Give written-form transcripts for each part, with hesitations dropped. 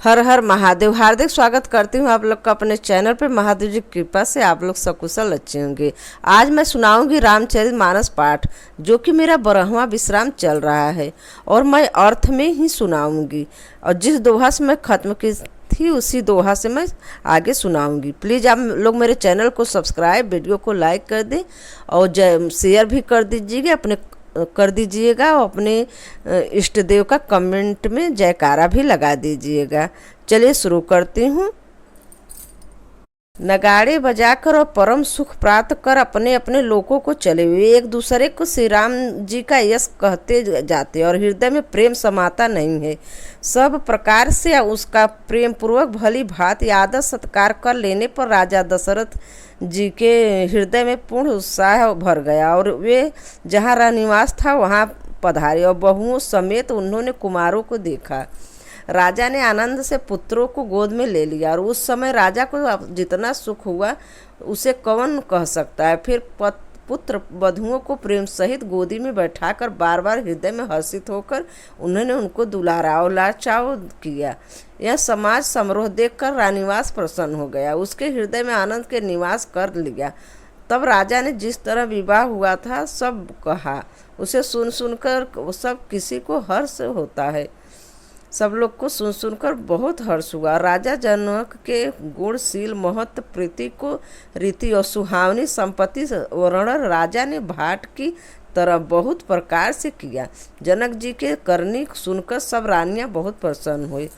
हर हर महादेव। हार्दिक स्वागत करती हूँ आप लोग का अपने चैनल पे। महादेव जी की कृपा से आप लोग सकुशल अच्छे होंगे। आज मैं सुनाऊंगी रामचरितमानस पाठ, जो कि मेरा 12वां विश्राम चल रहा है और मैं अर्थ में ही सुनाऊंगी। और जिस दोहा से मैं खत्म की थी उसी दोहा से मैं आगे सुनाऊंगी। प्लीज़ आप लोग मेरे चैनल को सब्सक्राइब, वीडियो को लाइक कर दें और शेयर भी कर दीजिएगा और अपने इष्ट देव का कमेंट में जयकारा भी लगा दीजिएगा। चलिए शुरू करती हूँ। नगाड़े बजाकर और परम सुख प्राप्त कर अपने अपने लोकों को चले हुए एक दूसरे को श्री राम जी का यश कहते जाते और हृदय में प्रेम समाता नहीं है। सब प्रकार से उसका प्रेम पूर्वक भली भांति आदर सत्कार कर लेने पर राजा दशरथ जी के हृदय में पूर्ण उत्साह भर गया और वे जहाँ रनिवास था वहाँ पधारे और बहुओं समेत उन्होंने कुमारों को देखा। राजा ने आनंद से पुत्रों को गोद में ले लिया और उस समय राजा को जितना सुख हुआ उसे कौन कह सकता है। फिर पुत्र वधुओं को प्रेम सहित गोदी में बैठाकर बार बार हृदय में हर्षित होकर उन्होंने उनको दुलारा और लाचाव किया। यह समाज समारोह देखकर रानीवास प्रसन्न हो गया, उसके हृदय में आनंद के निवास कर लिया। तब राजा ने जिस तरह विवाह हुआ था सब कहा। उसे सुन सुनकर सब किसी को हर्ष होता है। सब लोग को सुन सुनकर बहुत हर्ष हुआ। राजा जनक के गुणशील महत्व प्रीति को रीति और सुहावनी संपत्ति वर्णन राजा ने भाट की तरह बहुत प्रकार से किया। जनक जी के करनी सुनकर सब रानियां बहुत प्रसन्न हुई।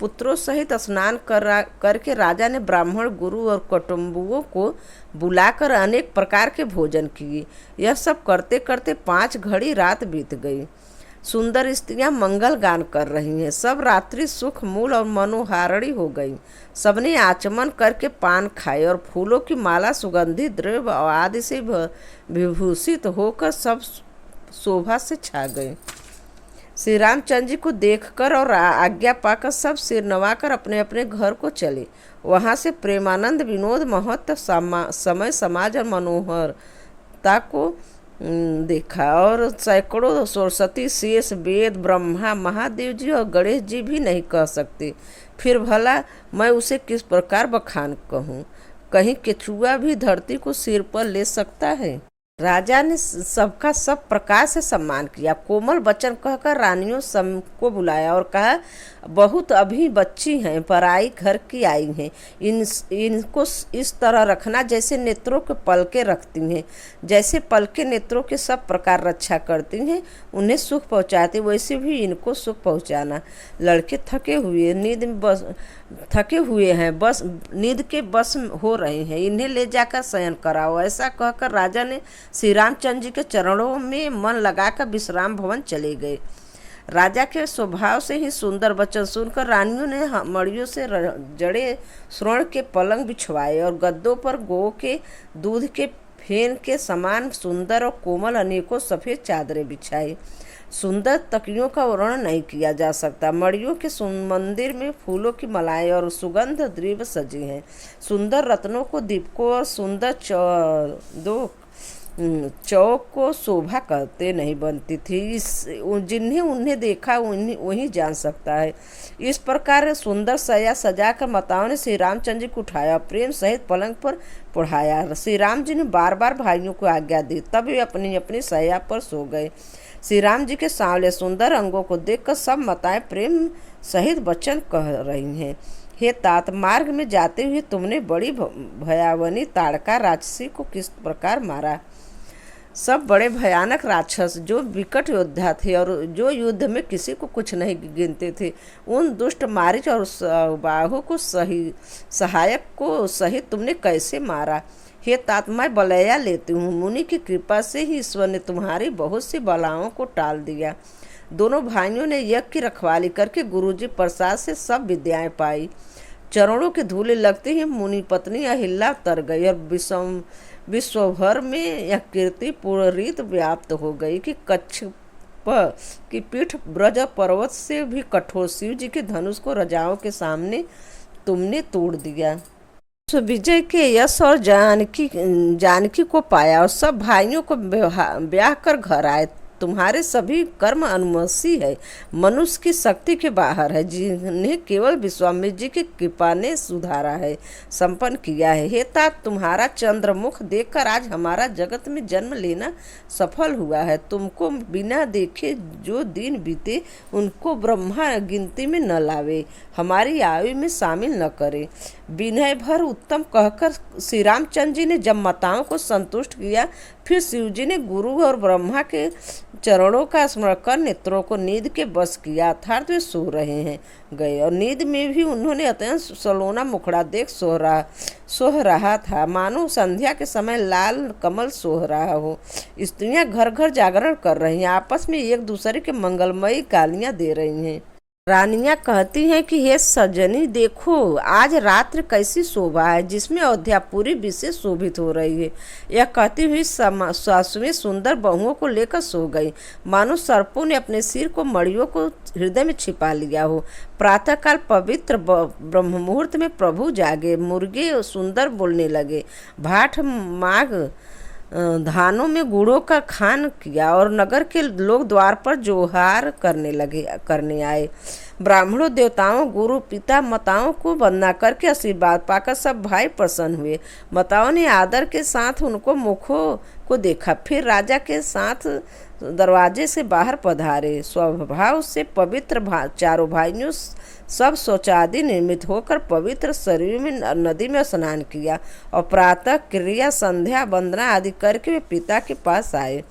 पुत्रों सहित स्नान करके राजा ने ब्राह्मण, गुरु और कुटुंबुओं को बुलाकर अनेक प्रकार के भोजन किए। यह सब करते करते 5 घड़ी रात बीत गई। सुंदर स्त्रियां मंगल गान कर रही हैं। सब रात्रि सुख मूल और मनोहारिणी हो गई। सबने आचमन करके पान खाए और फूलों की माला, सुगंधित द्रव्य आदि से विभूषित होकर सब शोभा से छा गए। श्री रामचंद्र जी को देखकर और आज्ञा पाकर सब सिर नवाकर अपने अपने घर को चले। वहाँ से प्रेमानंद, विनोद, महत्व, समय, समाज और मनोहरता को देखा और सैकड़ों सरस्वती, शेष, वेद, ब्रह्मा, महादेव जी और गणेश जी भी नहीं कह सकते। फिर भला मैं उसे किस प्रकार बखान कहूँ? कहीं केचुआ भी धरती को सिर पर ले सकता है? राजा ने सबका सब प्रकार से सम्मान किया। कोमल वचन कहकर रानियों सबको बुलाया और कहा, बहुत अभी बच्ची हैं, पराई घर की आई हैं। इनको इस तरह रखना जैसे नेत्रों के पलके रखती हैं। जैसे पलके नेत्रों के सब प्रकार रक्षा करती हैं, उन्हें सुख पहुँचाती, वैसे भी इनको सुख पहुँचाना। लड़के थके हुए हैं, बस नींद के बस हो रहे हैं, इन्हें ले जाकर शयन कराओ। ऐसा कहकर राजा ने श्री रामचंद्र जी के चरणों में मन लगाकर विश्राम भवन चले गए। राजा के स्वभाव से ही सुंदर वचन सुनकर रानियों ने मड़ियों से जड़े स्वर्ण के पलंग बिछवाए और गद्दों पर गौ के दूध के फेन के समान सुंदर और कोमल अनेकों सफ़ेद चादरें बिछाई। सुंदर तकियों का वर्णन नहीं किया जा सकता। मड़ियों के मंदिर में फूलों की मालाएं और सुगंध द्रव्य सजी हैं। सुंदर रत्नों को दीपकों और सुंदर चौक को शोभा करते नहीं बनती थी। जिन्हें उन्हें देखा वही जान सकता है। इस प्रकार सुंदर सया सजा कर माताओं ने श्री रामचंद्र जी को उठाया, प्रेम सहित पलंग पर पढ़ाया। श्री राम जी ने बार बार भाइयों को आज्ञा दी, तब वे अपनी अपनी सया पर सो गए। श्री राम जी के सांवले सुंदर अंगों को देखकर सब माताएं प्रेम सहित वचन कह रही हैं। हे तात, मार्ग में जाते हुए तुमने बड़ी भयावनी ताड़का राक्षसी को किस प्रकार मारा? सब बड़े भयानक राक्षस जो विकट योद्धा थे और जो युद्ध में किसी को कुछ नहीं गिनते थे, उन दुष्ट मारीच और बाहु को सहायक को सहित तुमने कैसे मारा? हे तात, मैं बलैया लेती हूँ। मुनि की कृपा से ही ईश्वर ने तुम्हारी बहुत सी बलाओं को टाल दिया। दोनों भाइयों ने यज्ञ की रखवाली करके गुरुजी प्रसाद से सब विद्याएं पाई। चरणों के धूले लगते ही मुनि पत्नी अहिल्या तर गई और विश्वभर में यह कीर्ति पूर्ण रीत व्याप्त हो गई कि कच्छप की पीठ ब्रज पर्वत से भी कठोर शिव जी के धनुष को राजाओं के सामने तुमने तोड़ दिया। विजय के यश और जानकी को पाया और सब भाइयों को ब्याह कर घर आए। तुम्हारे सभी कर्म अनुमसी है, मनुष्य की शक्ति के बाहर है, जिन्हें केवल विश्वामित्र जी की कृपा ने सुधारा है, संपन्न किया है। हे तात, तुम्हारा चंद्रमुख देखकर आज हमारा जगत में जन्म लेना सफल हुआ है। तुमको बिना देखे जो दिन बीते उनको ब्रह्मा गिनती में न लावे, हमारी आयु में शामिल न करे। विनय भर उत्तम कहकर श्री रामचंद्र जी ने जब माताओं को संतुष्ट किया, फिर शिव जी ने गुरु और ब्रह्मा के चरणों का स्मरण कर नेत्रों को नींद के बस किया, अर्थात वे सो रहे हैं गए। और नींद में भी उन्होंने अत्यंत सलोना मुखड़ा देख सोह रहा था, मानो संध्या के समय लाल कमल सोह रहा हो। स्त्रियां घर घर जागरण कर रही हैं, आपस में एक दूसरे के मंगलमयी गालियां दे रही हैं। रानियां कहती हैं कि हे सजनी, देखो आज रात्रि कैसी शोभा है, जिसमें अयोध्या पूरी विशेष शोभित हो रही है। यह कहती हुई सासुएं सुंदर बहुओं को लेकर सो गई, मानो सर्पों ने अपने सिर को मड़ियों को हृदय में छिपा लिया हो। प्रातःकाल पवित्र ब्रह्म मुहूर्त में प्रभु जागे, मुर्गे सुंदर बोलने लगे, भाट माघ धानों में गुड़ों का खान किया और नगर के लोग द्वार पर जोहार करने आए। ब्राह्मणों, देवताओं, गुरु, पिता, माताओं को वंदना करके आशीर्वाद पाकर सब भाई प्रसन्न हुए। माताओं ने आदर के साथ उनको मुखों को देखा, फिर राजा के साथ दरवाजे से बाहर पधारे। स्वभाव से पवित्र चारों भाइयों सब शौचादि निर्मित होकर पवित्र शरीर में नदी में स्नान किया और प्रातः क्रिया, संध्या, वंदना आदि करके वे पिता के पास आए।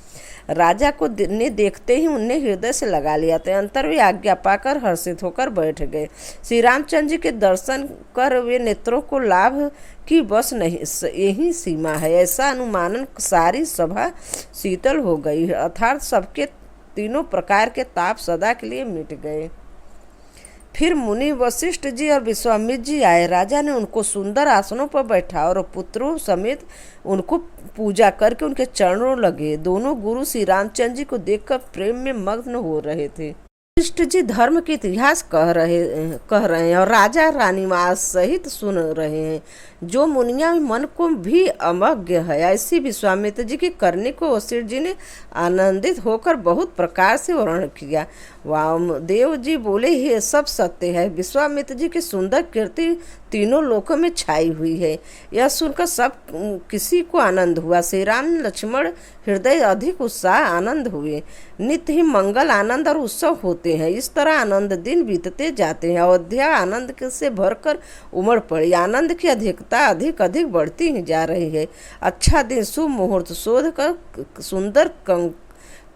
राजा को ने देखते ही उन्हें हृदय से लगा लिया, तदंतर वे आज्ञा पाकर हर्षित होकर बैठ गए। श्री रामचंद्र जी के दर्शन कर वे नेत्रों को लाभ की बस नहीं यही सीमा है, ऐसा अनुमानन सारी सभा शीतल हो गई, अर्थात सबके तीनों प्रकार के ताप सदा के लिए मिट गए। फिर मुनि वशिष्ठ जी और विश्वामित्र जी आए। राजा ने उनको सुंदर आसनों पर बैठा और पुत्रों समेत उनको पूजा करके उनके चरणों लगे। दोनों गुरु श्री रामचंद्र जी को देखकर प्रेम में मग्न हो रहे थे। वशिष्ठ जी धर्म के इतिहास कह रहे हैं और राजा रानीवास सहित सुन रहे हैं। जो मुनिया मन को भी अमग्य है, ऐसी विश्वामित्र जी के करने को वशिष्ठ जी ने आनंदित होकर बहुत प्रकार से वर्णन किया। वामदेव जी बोले, ये सब सत्य है। विश्वामित्र जी की सुंदर कीर्ति तीनों लोकों में छाई हुई है। यह सुनकर सब किसी को आनंद हुआ। श्री राम लक्ष्मण हृदय अधिक उत्साह आनंद हुए। नित्य ही मंगल, आनंद और उत्सव होते हैं। इस तरह आनंद दिन बीतते जाते हैं। अयोध्या आनंद से भरकर उमड़ पड़ी। आनंद की अधिकता अधिक अधिक बढ़ती ही जा रही है। अच्छा दिन, शुभ मुहूर्त शोध कर सुंदर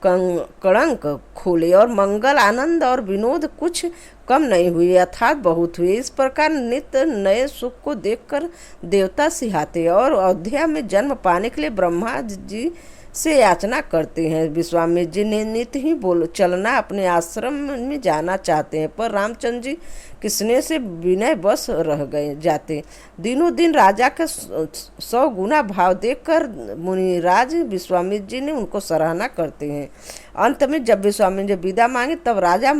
कड़ंक खोले और मंगल, आनंद और विनोद कुछ कम नहीं हुए, अर्थात बहुत हुए। इस प्रकार नित्य नए सुख को देखकर देवता सिहाते और अयोध्या में जन्म पाने के लिए ब्रह्मा जी से याचना करते हैं। विश्वामित्र जी ने नित्य ही चलना अपने आश्रम में जाना चाहते हैं, पर रामचंद्र जी किसने से विनय बस रह गए जाते। दिनों दिन राजा का 100 गुना भाव देखकर मुनिराज विश्वामित्र जी ने उनको सराहना करते हैं। अंत में जब विश्वामित्र जी विदा मांगे तब राजा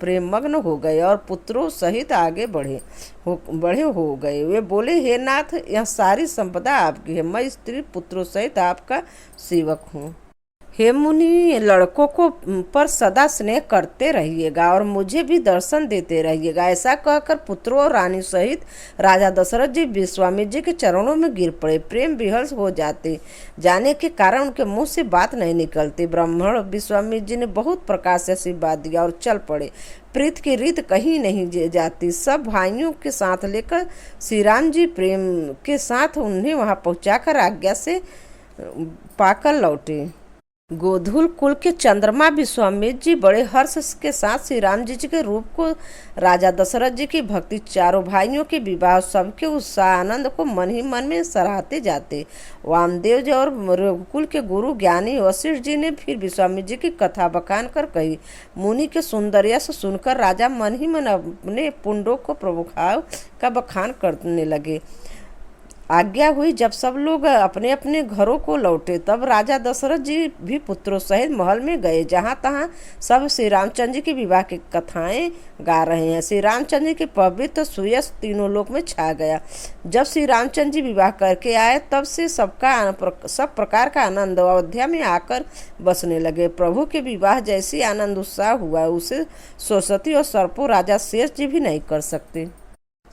प्रेम मग्न हो गए और पुत्रों सहित आगे बढ़े हो गए। वे बोले, हे नाथ, यह सारी संपदा आपकी है, मैं स्त्री पुत्रों सहित आपका सेवक हूँ। हे मुनि, लड़कों को पर सदा स्नेह करते रहिएगा और मुझे भी दर्शन देते रहिएगा। ऐसा कहकर पुत्रों और रानी सहित राजा दशरथ जी विश्वामित्र जी के चरणों में गिर पड़े। प्रेम विहल हो जाने के कारण उनके मुंह से बात नहीं निकलती। ब्राह्मण विश्वामित्र जी ने बहुत प्रकार से आशीर्वाद दिया और चल पड़े। प्रीत की रीत कहीं नहीं जाती। सब भाइयों के साथ लेकर श्री राम जी प्रेम के साथ उन्हें वहां पहुंचाकर आज्ञा से पाकर लौटे। गोधुल कुल के चंद्रमा विश्वामित्र जी बड़े हर्ष के साथ श्री राम जी के रूप को, राजा दशरथ जी की भक्ति, चारों भाइयों के विवाह, सबके उत्साह आनंद को मन ही मन में सराहते जाते। वामदेव जी और रघुकुल के गुरु ज्ञानी वशिष्ठ जी ने फिर विश्वामित्र जी की कथा बखान कर कही। मुनि के सौंदर्य से सुनकर राजा मन ही मन अपने पुंडों को प्रभुभाव का बखान करने लगे। आज्ञा हुई। जब सब लोग अपने अपने घरों को लौटे तब राजा दशरथ जी भी पुत्रों सहित महल में गए। जहाँ तहाँ सब श्री रामचंद्र जी के विवाह की कथाएं गा रहे हैं। श्री रामचंद्र जी के पवित्र सुयश तीनों लोक में छा गया। जब श्री रामचंद्र जी विवाह करके आए तब से सब प्रकार का आनंद अयोध्या में आकर बसने लगे। प्रभु के विवाह जैसी आनंद उत्साह हुआ उसे सरस्वती और सर्पो राजा शेष जी भी नहीं कर सकते।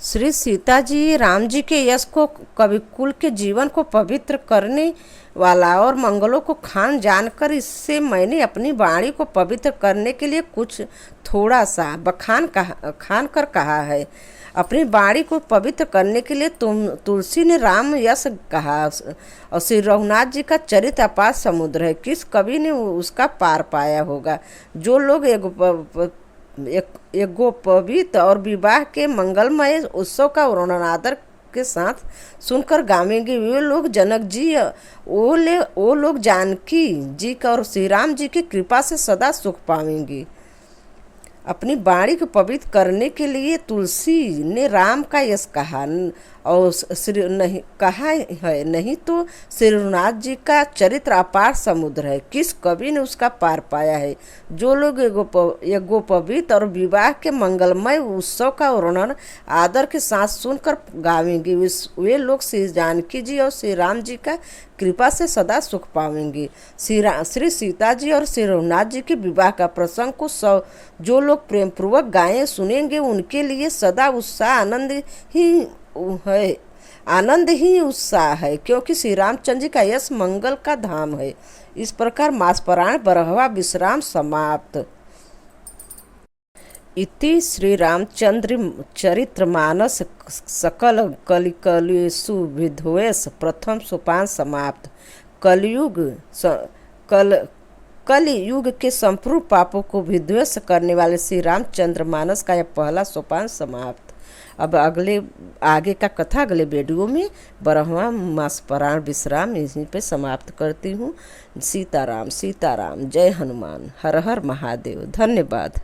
श्री सीता जी राम जी के यश को, कवि कुल के जीवन को पवित्र करने वाला और मंगलों को खान जानकर इससे मैंने अपनी वाणी को पवित्र करने के लिए कुछ थोड़ा सा खान कर कहा है। अपनी वाणी को पवित्र करने के लिए तुलसी ने राम यश कहा और श्री रघुनाथ जी का चरित्र अपार समुद्र है। किस कवि ने उसका पार पाया होगा। जो लोग एगो पवित्र और विवाह के मंगलमय उत्सव का वर्णन आदर के साथ सुनकर गावेंगे वे लोग जनक जी वो लोग जानकी जी का और श्री राम जी की कृपा से सदा सुख पाएंगे। अपनी वाणी को पवित्र करने के लिए तुलसी ने राम का यश कहा और श्री नहीं कहा है, नहीं तो श्री रघुनाथ जी का चरित्र अपार समुद्र है। किस कवि ने उसका पार पाया है। जो लोग एगो पवित्र और विवाह के मंगलमय उत्सव का वर्णन आदर के साथ सुनकर गावेंगे वे लोग श्री जानकी जी और श्री राम जी का कृपा से सदा सुख पाएंगे। श्री सीता जी और श्री रघुनाथ जी के विवाह का प्रसंग को जो लोग प्रेम पूर्वक गाएं सुनेंगे उनके लिए सदा उत्साह आनंद ही उत्साह है, क्योंकि श्री रामचंद्र जी का यश मंगल का धाम है। इस प्रकार मासपरायण 12वां विश्राम समाप्त। इति श्री रामचंद्र चरित्रमानस सकल कलिकलेषु विध्वंस प्रथम सोपान समाप्त। कलयुग के संपूर्ण पापों को विध्वंस करने वाले श्री रामचंद्र मानस का यह पहला सोपान समाप्त। अब आगे का कथा अगले वीडियो में 12वां मासपरायण विश्राम यहीं पे समाप्त करती हूँ। सीताराम सीताराम, जय हनुमान, हर हर महादेव। धन्यवाद।